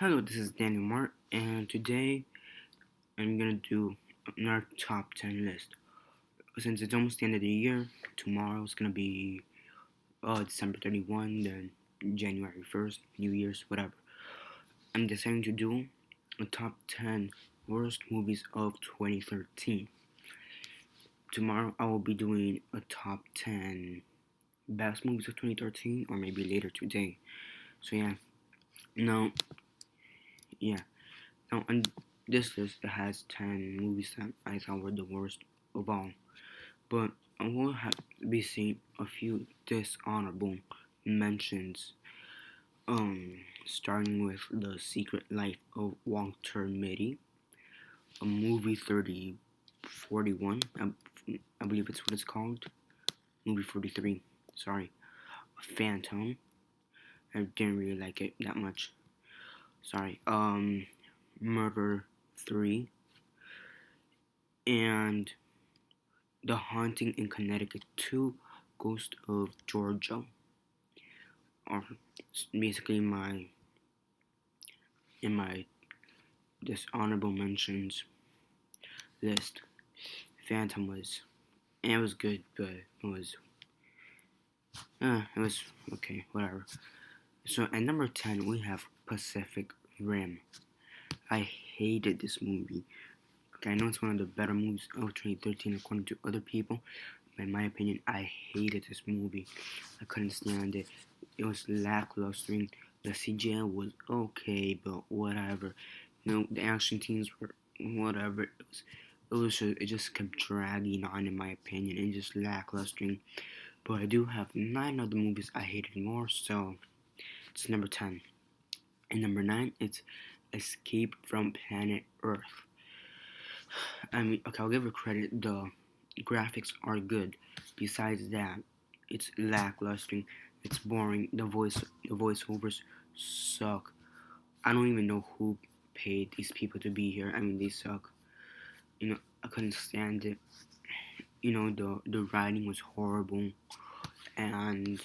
Hello, this is Daniel Mart, and today I'm gonna do another top 10 list. Since it's almost the end of the year, tomorrow's gonna be December 31, then January 1st, New Year's, whatever. I'm deciding to do a top 10 worst movies of 2013. Tomorrow I will be doing a top 10 best movies of 2013, or maybe later today. So now, yeah. Now, on this list, it has 10 movies that I thought were the worst of all. But I will have be seeing a few dishonorable mentions. Starting with The Secret Life of Walter Mitty, a movie 3041. I believe it's what it's called. Movie 43. Sorry. Phantom. I didn't really like it that much. Sorry. Murder 3. And The Haunting in Connecticut 2, Ghost of Georgia, or basically in my dishonorable mentions list. Phantom was, and it was good, but it was okay, whatever. So at number 10 we have Pacific Rim. I hated this movie. Okay, I know it's one of the better movies of 2013 according to other people. In my opinion, I hated this movie. I couldn't stand it. It was lackluster. The CGI was okay, but whatever. The action scenes were whatever. It just kept dragging on, in my opinion, and just lackluster. But I do have 9 other movies I hated more, so it's number 10. And number 9, it's Escape from Planet Earth. I mean, okay, I'll give it credit. The graphics are good. Besides that, it's lackluster. It's boring. The voiceovers suck. I don't even know who paid these people to be here. I mean, they suck. I couldn't stand it. The writing was horrible, and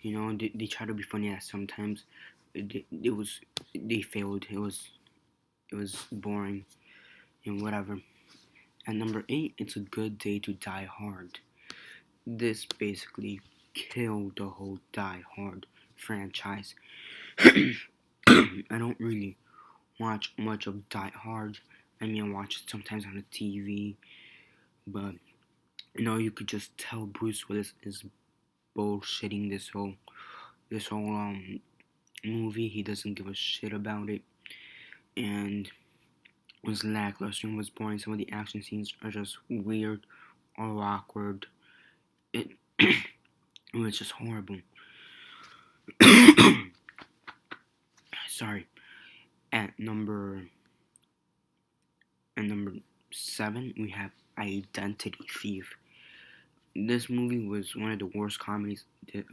they try to be funny at sometimes. They failed. It was boring and whatever. At number 8, It's a Good Day to Die Hard. This basically killed the whole Die Hard franchise. I don't really watch much of Die Hard. I mean, I watch it sometimes on the TV, but you could just tell Bruce Willis is bullshitting this whole movie. He doesn't give a shit about it, and was lackluster and was boring. Some of the action scenes are just weird or awkward. It was just horrible. Sorry. At number 7, we have Identity Thief. This movie was one of the worst comedies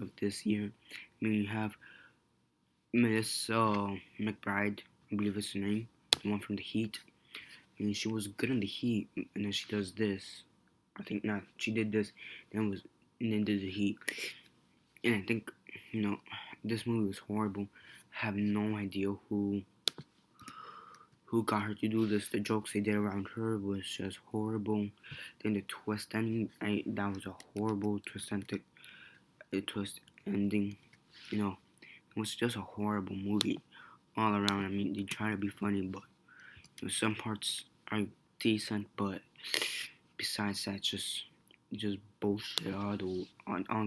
of this year. I mean, you have Melissa McBride, I believe it's her name, the one from The Heat. I mean, she was good in The Heat, and then she does this. I think not. She did this, then did The Heat. And I think, this movie was horrible. I have no idea who got her to do this. The jokes they did around her was just horrible. Then the twist ending, that was a horrible twist ending. It was just a horrible movie all around. I mean, they try to be funny, but some parts are decent, but besides that, just bullshit all the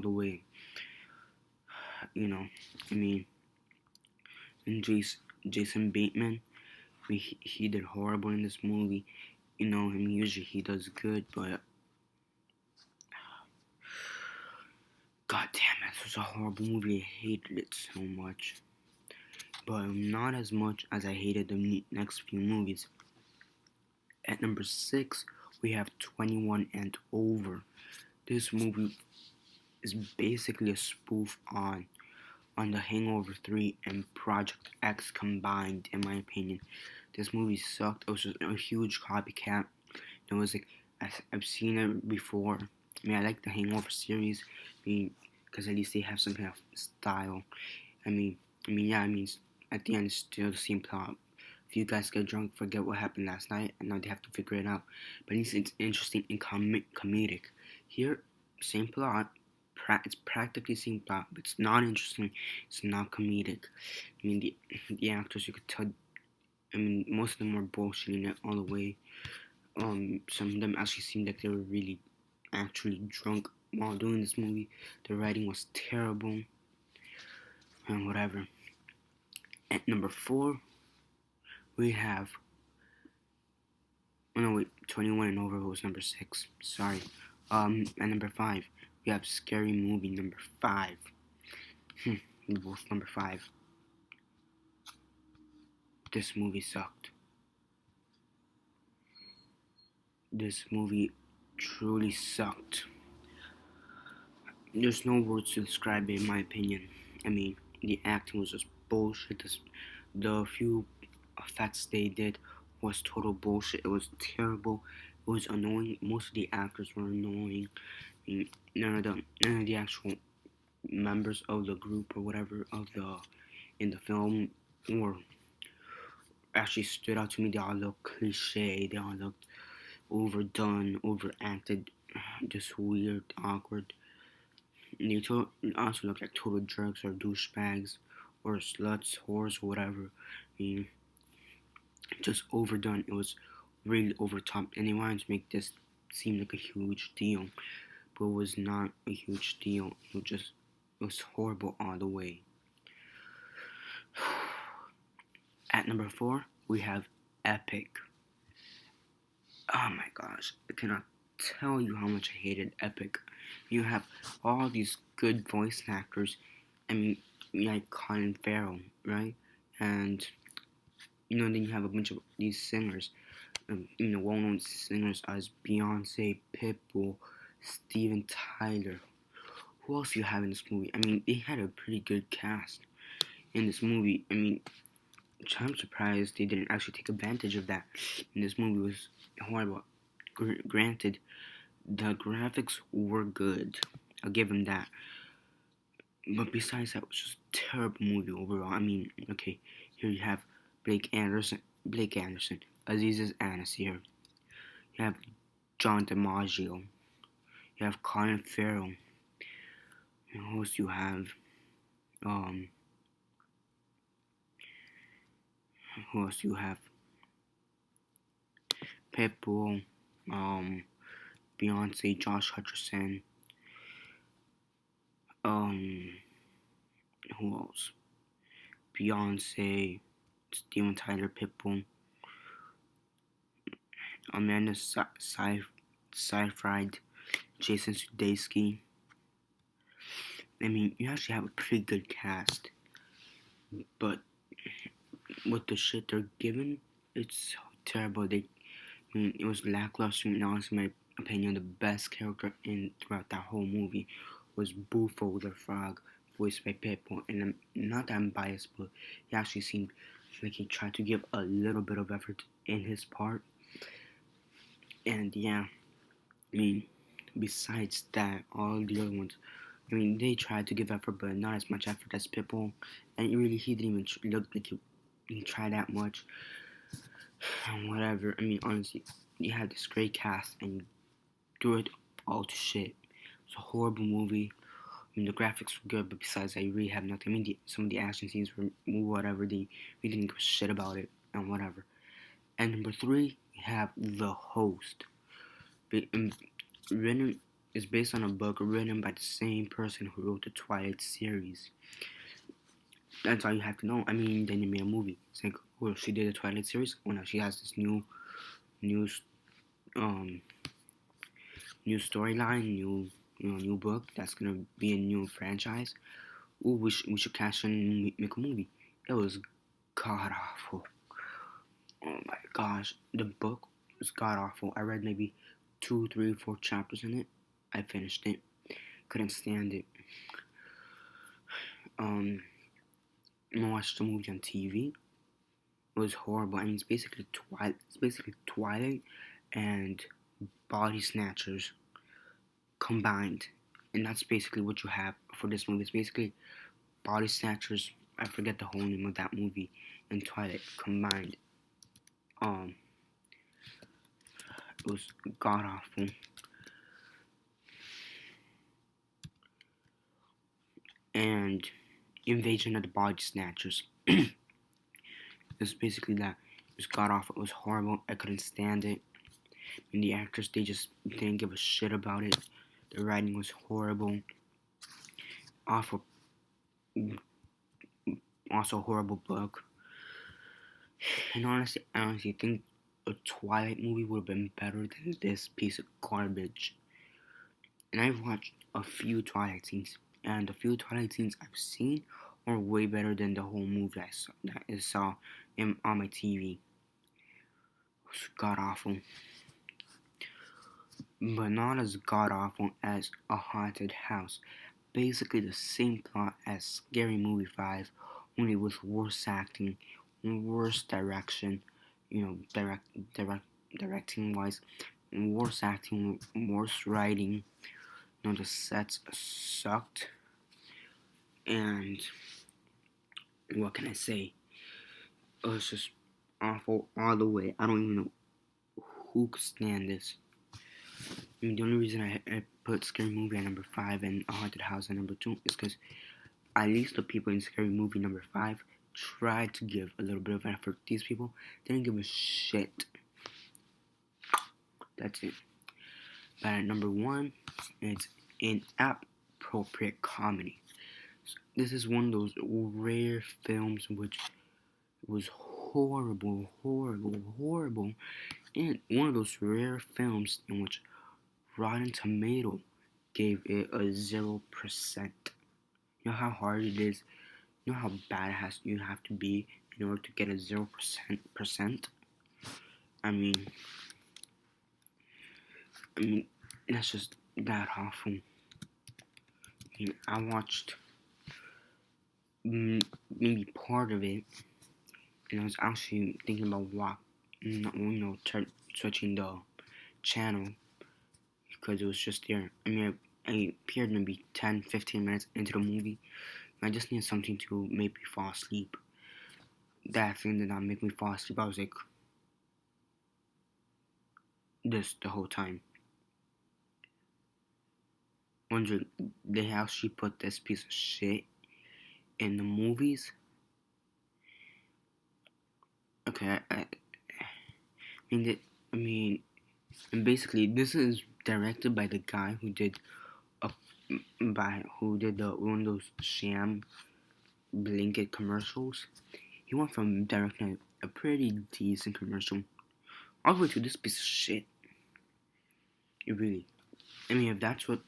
way. I mean, and Jason Bateman, he did horrible in this movie. Usually he does good, but god damn it, this was a horrible movie. I hated it so much, but not as much as I hated the next few movies. At number 6, we have 21 and Over. This movie is basically a spoof on The Hangover 3 and Project X combined, in my opinion. This movie sucked. It was just a huge copycat. It was like, I've seen it before. I mean, I like the Hangover series, because at least they have some kind of style. I mean, I mean, yeah, I mean, at the end, it's still the same plot. If you guys get drunk, forget what happened last night, and now they have to figure it out. But at least it's interesting and comedic. Here, same plot. It's practically same plot, but it's not interesting. It's not comedic. I mean, the actors, you could tell. I mean, most of them were bullshitting it all the way. Some of them actually seemed like they were really actually drunk while doing this movie. The writing was terrible and whatever. At number 4, we have. Oh no, wait, 21 and over was number 6. Sorry. At number 5, we have Scary Movie number 5. Both number 5. This movie sucked. This movie truly sucked. There's no words to describe it, in my opinion. I mean, the acting was just bullshit. The few effects they did was total bullshit. It was terrible. It was annoying. Most of the actors were annoying. I mean, none of the actual members of the group or whatever in the film or actually stood out to me. They all looked cliche. They all looked overdone, overacted, just weird, awkward. And they also looked like total jerks or douchebags or sluts, whores, or whatever. I mean, just overdone. It was really over top, and they wanted to make this seem like a huge deal, but it was not a huge deal. It was horrible all the way. At number 4, we have Epic. Oh my gosh, I cannot tell you how much I hated Epic. You have all these good voice actors. I mean, like Colin Farrell, right? And then you have a bunch of these singers, well-known singers as Beyonce, Pitbull, Steven Tyler. Who else do you have in this movie? I mean, they had a pretty good cast in this movie. I mean, I'm surprised they didn't actually take advantage of that. And this movie was horrible. Granted, the graphics were good. I'll give them that. But besides that, it was just a terrible movie overall. I mean, okay, here you have Blake Anderson, Aziz Ansari. You have John DiMaggio. You have Colin Farrell. And who else you have? Who else you have? Pitbull, Beyonce, Josh Hutcherson. Who else? Beyonce, Steven Tyler, Pitbull, Amanda Seyfried, Jason Sudeikis. I mean, you actually have a pretty good cast, but with the shit they're given, it's terrible. I mean, it was lackluster. And honestly, in my opinion, the best character throughout that whole movie was Bufo the Frog, voiced by Pitbull. And not that I'm biased, but he actually seemed like he tried to give a little bit of effort in his part. And yeah, I mean, besides that, all the other ones, I mean, they tried to give effort, but not as much effort as Pitbull. And he didn't even look like he tried that much. And whatever. I mean, honestly, you had this great cast and you threw it all to shit. It's a horrible movie. I mean, the graphics were good, but besides, I really have nothing. I mean, some of the action scenes were whatever. We didn't give a shit about it and whatever. And number 3, we have The Host. Written is based on a book written by the same person who wrote the Twilight series. That's all you have to know. I mean, then they made a movie. It's like, well, she did the Twilight series. Oh, now she has this new storyline, new book that's gonna be a new franchise. Ooh, we should cash in and make a movie. It was god awful. Oh my gosh, the book was god awful. I read maybe 2, 3, 4 chapters in it. I finished it. Couldn't stand it. I watched the movie on TV. It was horrible. I mean, it's basically Twilight and Body Snatchers combined, and that's basically what you have for this movie. It's basically Body Snatchers I forget the whole name of that movie and Twilight combined. It was god awful. And Invasion of the Body Snatchers. It's basically that. It was god awful. It was horrible. I couldn't stand it. And the actors, they just didn't give a shit about it. The writing was horrible. Awful. Also a horrible book. And honestly, I honestly think a Twilight movie would have been better than this piece of garbage. And I've watched a few Twilight scenes, and the few Twilight scenes I've seen are way better than the whole movie that I saw on my TV. It was god awful. But not as god awful as A Haunted House. Basically the same plot as Scary Movie 5, only with worse acting, worse direction, directing wise, worse acting, worse writing. The sets sucked, and what can I say? It was just awful all the way. I don't even know who could stand this. I mean, the only reason I put Scary Movie at number 5 and A Haunted House at number 2 is because at least the people in Scary Movie number 5 tried to give a little bit of effort. These people didn't give a shit. That's it. But at number 1, it's InAPPropriate Comedy. So this is one of those rare films which was horrible, and one of those rare films in which Rotten Tomato gave it a 0%. You know how hard it is? You know how bad you have to be in order to get a 0%? I mean, that's just that awful. I watched maybe part of it, and I was actually thinking about switching the channel because it was just there. I appeared maybe 10-15 minutes into the movie. I just needed something to make me fall asleep. That thing did not make me fall asleep. I was like this the whole time. Wondering, they actually put this piece of shit in the movies? Okay, and basically this is directed by the guy who did one of those sham blanket commercials. He went from directing a pretty decent commercial all the way to this piece of shit. It really, if that's what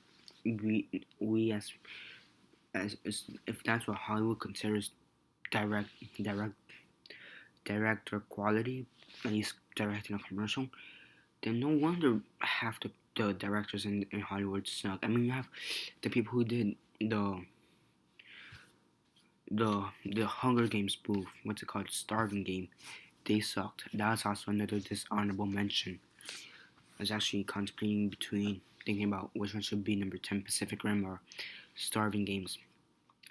we as if that's what Hollywood considers director quality, at least directing a commercial, then no wonder half the directors in Hollywood suck. You have the people who did the Hunger Games spoof, what's it called, Starving Game. They sucked. That's also another dishonorable mention. I was actually contemplating between thinking about which one should be number 10, Pacific Rim or Starving Games.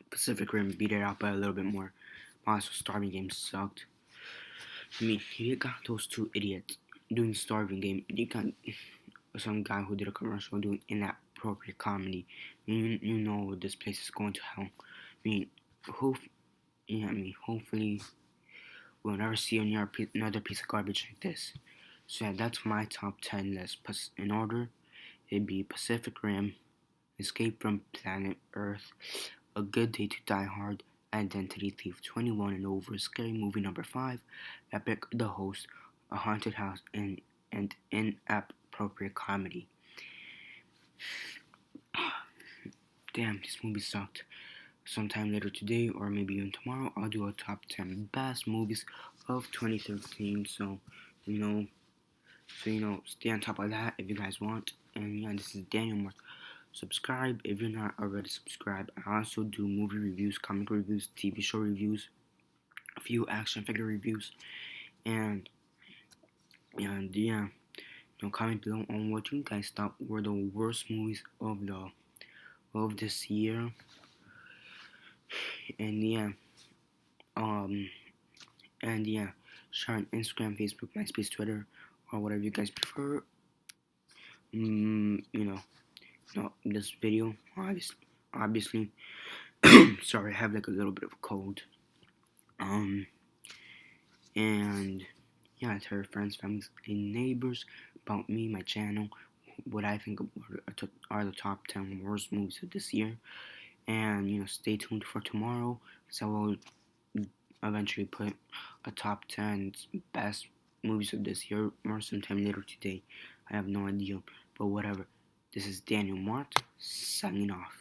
Pacific Rim beat it out by a little bit more. Also, Starving Game sucked. You got those two idiots doing Starving Game. You got some guy who did a commercial doing InAPPropriate Comedy. You know this place is going to hell. Hopefully we'll never see another piece of garbage like this. So yeah, that's my top 10 list. In order, it'd be Pacific Rim, Escape from Planet Earth, A Good Day to Die Hard, Identity Thief, 21 and Over, Scary Movie number 5, Epic the Host, A Haunted House, and InAPPropriate Comedy. Damn, this movie sucked. Sometime later today, or maybe even tomorrow, I'll do a top 10 best movies of 2013. So, stay on top of that if you guys want. And yeah, this is Daniel Mart. Subscribe if you're not already subscribed. I also do movie reviews, comic reviews, TV show reviews, a few action figure reviews, and comment below on what you guys thought were the worst movies of this year. And yeah, And yeah, share on Instagram, Facebook, MySpace, Twitter, or whatever you guys prefer. This video, obviously. Sorry, I have like a little bit of a cold. And yeah, tell your friends, families, and neighbors about me, my channel, what I think are the top 10 worst movies of this year. And stay tuned for tomorrow, because I will eventually put a top 10 best movies of this year or sometime later today. I have no idea, but whatever. This is Daniel Mart signing off.